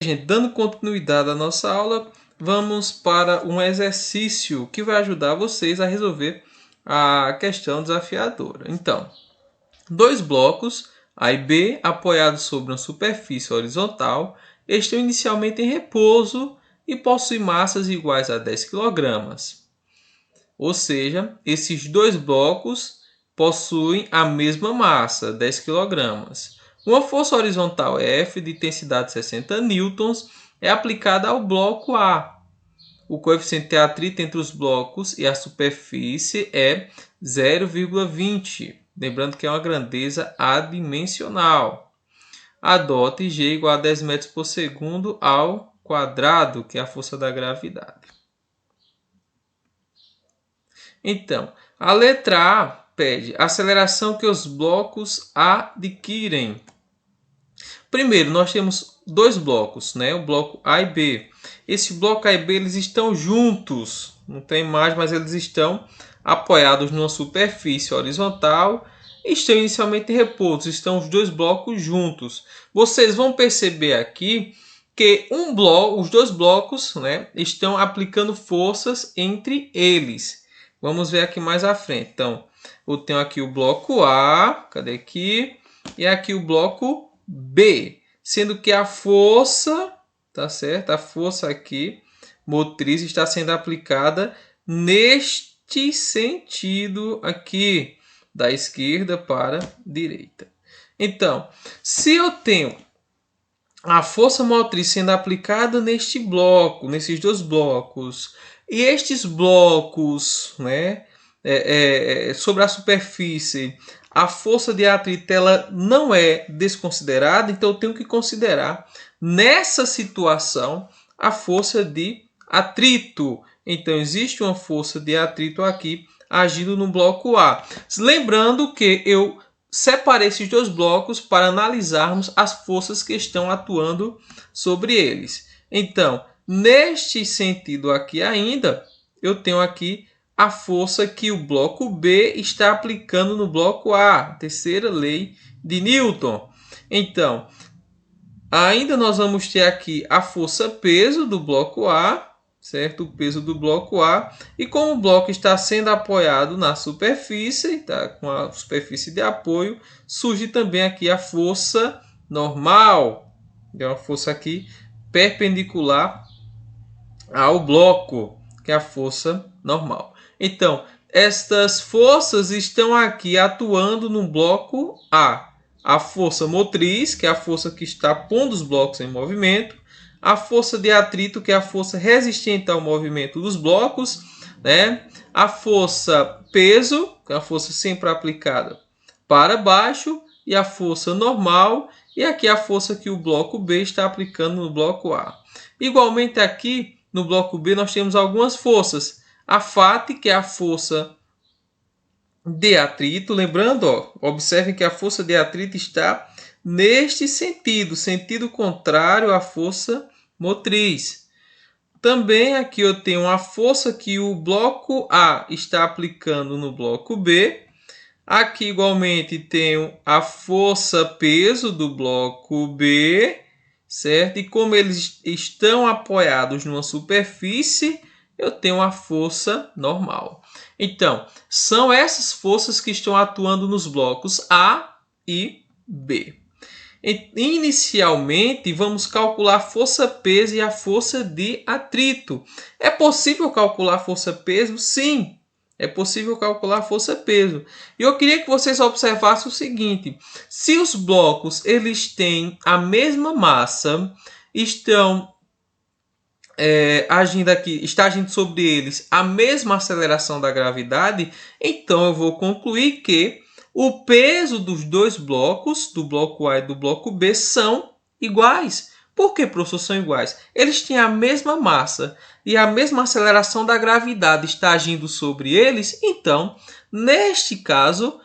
Gente, dando continuidade à nossa aula, vamos para um exercício que vai ajudar vocês a resolver a questão desafiadora. Então, dois blocos, A e B, apoiados sobre uma superfície horizontal, estão inicialmente em repouso e possuem massas iguais a 10 kg. Ou seja, esses dois blocos possuem a mesma massa, 10 kg. Uma força horizontal F de intensidade 60 newtons é aplicada ao bloco A. O coeficiente de atrito entre os blocos e a superfície é 0,20. Lembrando que é uma grandeza adimensional. Adote G igual a 10 metros por segundo ao quadrado, que é a força da gravidade. Então, a letra A pede a aceleração que os blocos adquirem. Primeiro, nós temos dois blocos, né? O bloco A e B. Esse bloco A e B eles estão juntos, não tem mais, mas eles estão apoiados numa superfície horizontal e estão inicialmente em repouso. Estão os dois blocos juntos. Vocês vão perceber aqui que os dois blocos, né, estão aplicando forças entre eles. Vamos ver aqui mais à frente. Então, eu tenho aqui o bloco A, cadê aqui? E aqui o bloco B, sendo que a força, tá certo? A força aqui motriz está sendo aplicada neste sentido aqui, da esquerda para a direita. Então, se eu tenho a força motriz sendo aplicada neste bloco, nesses dois blocos, e estes blocos, né, sobre a superfície, a força de atrito ela não é desconsiderada, então eu tenho que considerar nessa situação a força de atrito. Então existe uma força de atrito aqui agindo no bloco A. Lembrando que eu separei esses dois blocos para analisarmos as forças que estão atuando sobre eles. Então, neste sentido aqui ainda, eu tenho aqui a força que o bloco B está aplicando no bloco A, terceira lei de Newton. Então, ainda nós vamos ter aqui a força-peso do bloco A, certo? O peso do bloco A. E como o bloco está sendo apoiado na superfície, tá? Com a superfície de apoio, surge também aqui a força normal. É uma força aqui perpendicular ao bloco, que é a força normal. Então, estas forças estão aqui atuando no bloco A. A força motriz, que é a força que está pondo os blocos em movimento. A força de atrito, que é a força resistente ao movimento dos blocos, né? A força peso, que é a força sempre aplicada para baixo, e a força normal, e aqui a força que o bloco B está aplicando no bloco A. Igualmente aqui no bloco B nós temos algumas forças. A FAT, que é a força de atrito, lembrando, observem que a força de atrito está neste sentido, sentido contrário à força motriz. Também aqui eu tenho a força que o bloco A está aplicando no bloco B. Aqui igualmente tenho a força peso do bloco B, certo? E como eles estão apoiados numa superfície, eu tenho a força normal. Então, são essas forças que estão atuando nos blocos A e B. Inicialmente, vamos calcular a força-peso e a força de atrito. É possível calcular a força-peso? Sim, é possível calcular a força-peso. E eu queria que vocês observassem o seguinte: se os blocos eles têm a mesma massa, está agindo sobre eles a mesma aceleração da gravidade, então eu vou concluir que o peso dos dois blocos, do bloco A e do bloco B, são iguais. Por que, professor, são iguais? Eles têm a mesma massa e a mesma aceleração da gravidade está agindo sobre eles. Então, neste caso,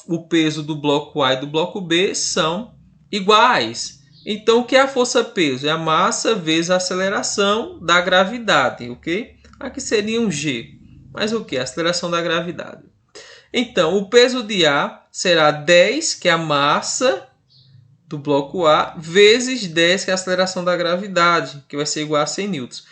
o peso do bloco A e do bloco B são iguais. Então, o que é a força-peso? É a massa vezes a aceleração da gravidade, ok? Aqui seria um G. Mas o que? A aceleração da gravidade. Então, o peso de A será 10, que é a massa, do bloco A vezes 10, que é a aceleração da gravidade, que vai ser igual a 100 newtons.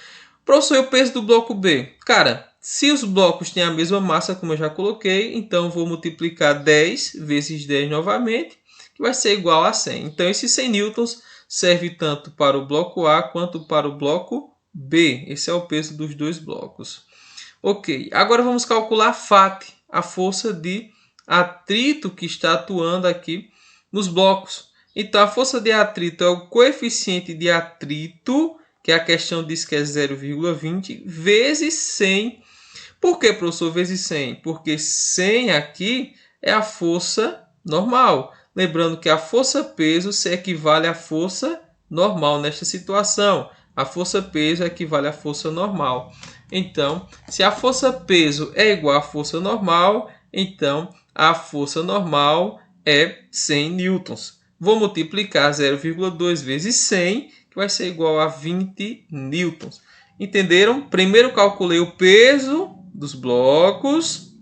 Professor, e o peso do bloco B? Cara, se os blocos têm a mesma massa, como eu já coloquei, então vou multiplicar 10 vezes 10 novamente, que vai ser igual a 100. Então, esses 100 newtons serve tanto para o bloco A quanto para o bloco B. Esse é o peso dos dois blocos. Ok, agora vamos calcular a FAT, a força de atrito que está atuando aqui nos blocos. Então, a força de atrito é o coeficiente de atrito, que a questão diz que é 0,20, vezes 100. Por que, professor, vezes 100? Porque 100 aqui é a força normal. Lembrando que a força-peso se equivale à força normal nesta situação. A força-peso equivale à força normal. Então, se a força-peso é igual à força normal, então a força normal é 100 newtons. Vou multiplicar 0,2 vezes 100, que vai ser igual a 20 newtons. Entenderam? Primeiro calculei o peso dos blocos.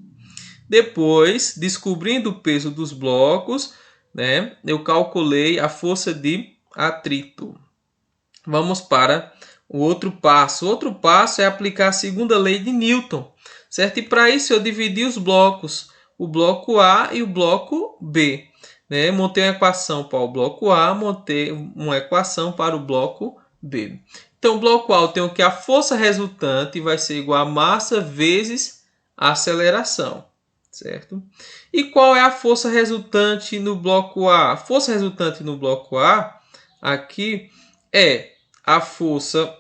Depois, descobrindo o peso dos blocos, né, eu calculei a força de atrito. Vamos para o outro passo. O outro passo é aplicar a segunda lei de Newton, certo? E para isso eu dividi os blocos, o bloco A e o bloco B. Né? Montei uma equação para o bloco A, montei uma equação para o bloco B. Então, o bloco A eu tenho que a força resultante vai ser igual a massa vezes a aceleração, certo? E qual é a força resultante no bloco A? A força resultante no bloco A aqui é a força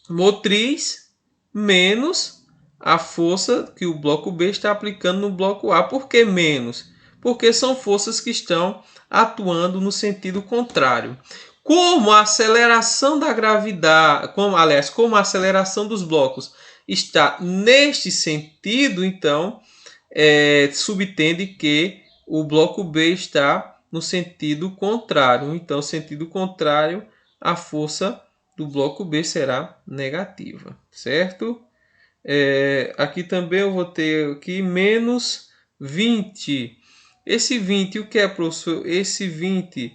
motriz menos a força que o bloco B está aplicando no bloco A. Por que menos? Porque são forças que estão atuando no sentido contrário. Como a aceleração da gravidade, como a aceleração dos blocos está neste sentido, então subtende que o bloco B está no sentido contrário. Então, sentido contrário, a força do bloco B será negativa, certo? Aqui também eu vou ter aqui menos 20. Esse 20, o que é, professor? Esse 20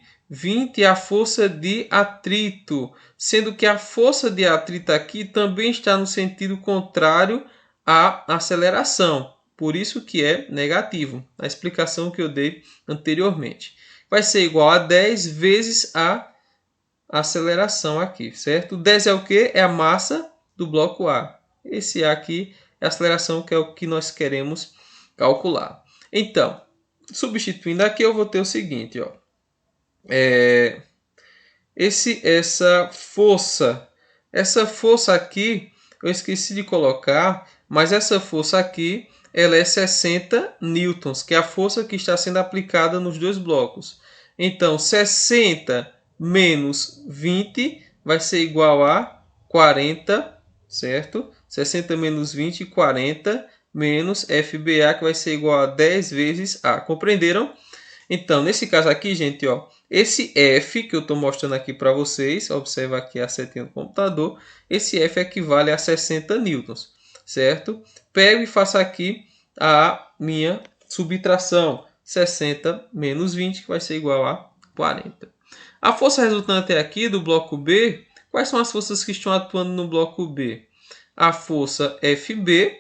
é a força de atrito, sendo que a força de atrito aqui também está no sentido contrário à aceleração. Por isso que é negativo, a explicação que eu dei anteriormente. Vai ser igual a 10 vezes a aceleração aqui, certo? 10 é o que? É a massa do bloco A. Esse A aqui é a aceleração, que é o que nós queremos calcular. Então, substituindo aqui, eu vou ter o seguinte, ó. Essa força aqui, eu esqueci de colocar, mas essa força aqui, ela é 60 newtons, que é a força que está sendo aplicada nos dois blocos. Então, 60 menos 20 vai ser igual a 40, certo? 60 menos 20, 40, menos FBA, que vai ser igual a 10 vezes A. Compreenderam? Então, nesse caso aqui, gente, ó, esse F que eu estou mostrando aqui para vocês, observa aqui a setinha do computador, esse F equivale a 60 newtons, certo? Pego e faço aqui a minha subtração, 60 menos 20, que vai ser igual a 40. A força resultante aqui do bloco B, quais são as forças que estão atuando no bloco B? A força FB,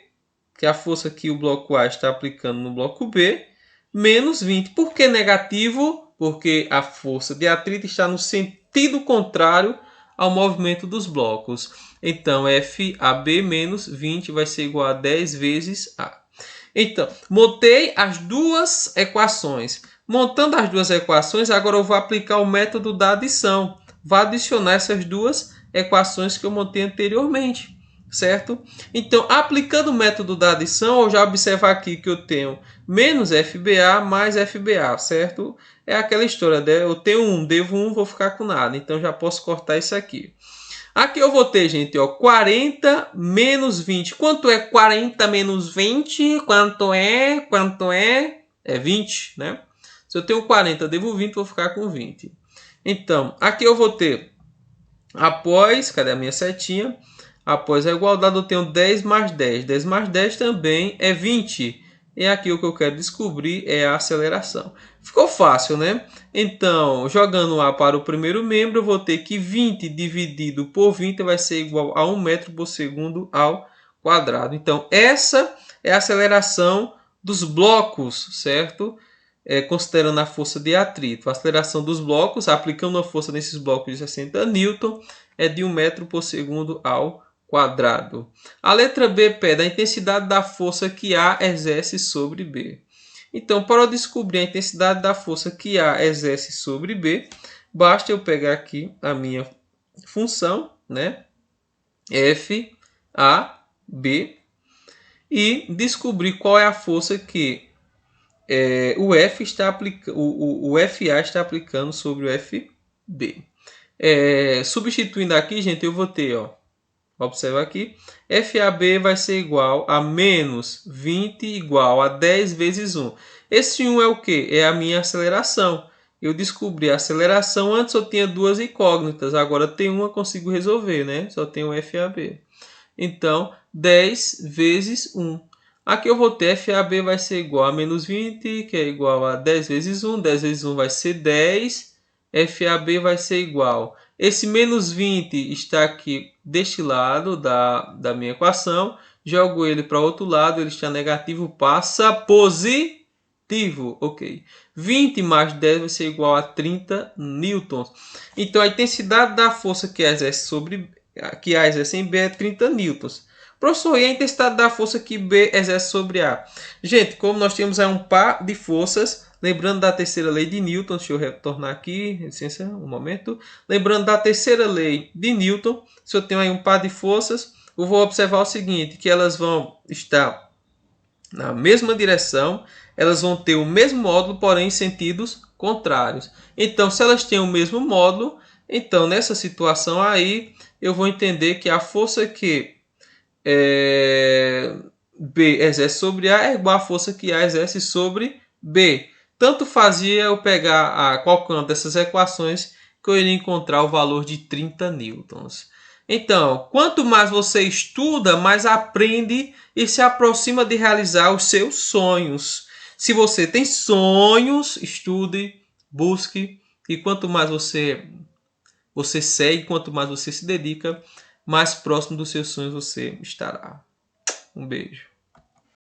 que é a força que o bloco A está aplicando no bloco B, menos 20. Por que negativo? Porque a força de atrito está no sentido contrário ao movimento dos blocos. Então, FAB menos 20 vai ser igual a 10 vezes A. Então, montei as duas equações. Montando as duas equações, agora eu vou aplicar o método da adição. Vou adicionar essas duas equações que eu montei anteriormente, certo? Então, aplicando o método da adição, eu já observo aqui que eu tenho menos FBA mais FBA, certo? É aquela história, né? Eu tenho 1, devo 1, vou ficar com nada. Então, já posso cortar isso aqui. Aqui eu vou ter, gente, ó, 40 menos 20. Quanto é 40 menos 20? Quanto é? É 20, né? Se eu tenho 40, devo 20, vou ficar com 20. Então, aqui eu vou ter, após, cadê a minha setinha? Após a igualdade, eu tenho 10 mais 10. 10 mais 10 também é 20. E aqui o que eu quero descobrir é a aceleração. Ficou fácil, né? Então, jogando A para o primeiro membro, eu vou ter que 20 dividido por 20 vai ser igual a 1 metro por segundo ao quadrado. Então, essa é a aceleração dos blocos, certo? Considerando a força de atrito. A aceleração dos blocos, aplicando a força nesses blocos de 60 Newton, é de 1 metro por segundo ao quadrado. A letra B pede a intensidade da força que A exerce sobre B. Então, para eu descobrir a intensidade da força que A exerce sobre B, basta eu pegar aqui a minha função, né? F, A, B, e descobrir qual é a força que o FA está aplicando sobre o FB. Substituindo aqui, gente, eu vou ter, ó, observa aqui, FAB vai ser igual a menos 20 igual a 10 vezes 1. Esse 1 é o que? É a minha aceleração. Eu descobri a aceleração, antes eu tinha duas incógnitas, agora tem uma, consigo resolver, né? Só tem o FAB. Então, 10 vezes 1. Aqui eu vou ter FAB vai ser igual a menos 20, que é igual a 10 vezes 1. 10 vezes 1 vai ser 10. FAB vai ser igual. Esse menos 20 está aqui deste lado da minha equação. Jogo ele para o outro lado, ele está negativo, passa positivo. Ok. 20 mais 10 vai ser igual a 30 newtons. Então, a intensidade da força que exerce que A exerce em B é 30 newtons. Professor, e a intensidade da força que B exerce sobre A? Gente, como nós temos aí um par de forças, lembrando da terceira lei de Newton, deixa eu retornar aqui, licença, um momento. Lembrando da terceira lei de Newton, se eu tenho aí um par de forças, eu vou observar o seguinte, que elas vão estar na mesma direção, elas vão ter o mesmo módulo, porém em sentidos contrários. Então, se elas têm o mesmo módulo, então nessa situação aí, eu vou entender que a força que B exerce sobre A é igual à força que A exerce sobre B. Tanto fazia eu pegar qualquer uma dessas equações que eu iria encontrar o valor de 30 newtons. Então, quanto mais você estuda, mais aprende e se aproxima de realizar os seus sonhos. Se você tem sonhos, estude, busque, e quanto mais você segue, quanto mais você se dedica, mais próximo dos seus sonhos você estará. Um beijo.